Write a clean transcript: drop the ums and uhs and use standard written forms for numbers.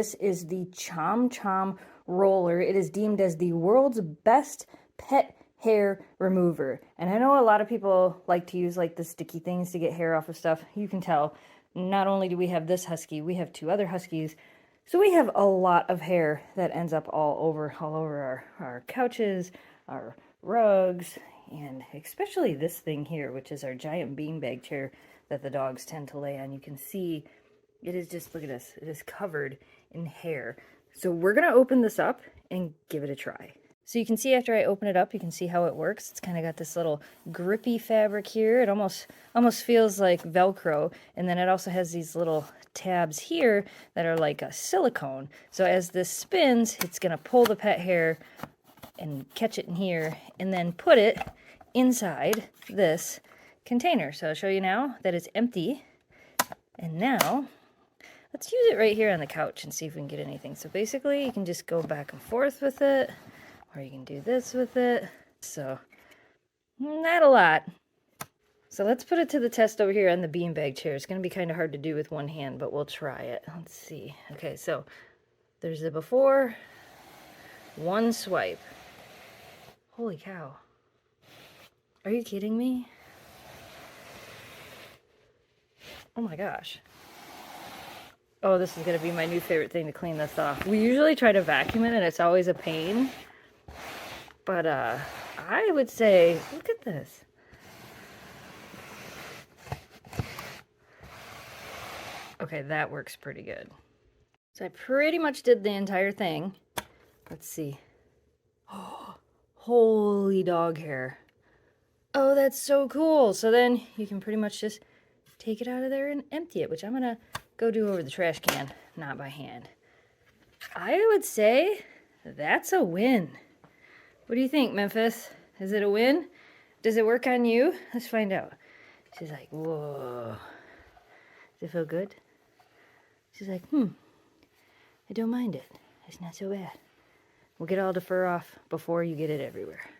this is the ChomChom roller. It is deemed as the world's best pet hair remover. And I know a lot of people like to use like the sticky things to get hair off of stuff. You can tell, not only do we have this husky, we have 2 other huskies. So we have a lot of hair that ends up all over our couches, our rugs, and especially this thing here, which is our giant beanbag chair that the dogs tend to lay on. You can see it is just, look at this, it is covered in hair. So we're gonna open this up and give it a try. So you can see after I open it up, you can see how it works. It's kind of got this little grippy fabric here. It almost feels like Velcro. And then it also has these little tabs here that are like a silicone. So as this spins, it's gonna pull the pet hair and catch it in here and then put it inside this container. So I'll show you now that it's empty. And now let's use it right here on the couch and see if we can get anything. So basically you can just go back and forth with it, or you can do this with it. So not a lot. So let's put it to the test over here on the beanbag chair. It's going to be kind of hard to do with one hand, but we'll try it. Let's see. Okay, so there's the before. One swipe. Holy cow. Are you kidding me? Oh my gosh. Oh, this is going to be my new favorite thing to clean this off. We usually try to vacuum it and it's always a pain. But I would say, look at this. Okay, that works pretty good. So I pretty much did the entire thing. Let's see. Oh, holy dog hair. Oh, that's so cool. So then you can pretty much just take it out of there and empty it, which I'm gonna go do over the trash can, not by hand. I would say that's a win. What do you think, Memphis? Is it a win? Does it work on you? Let's find out. She's like, whoa. Does it feel good? She's like, I don't mind it. It's not so bad. We'll get all the fur off before you get it everywhere.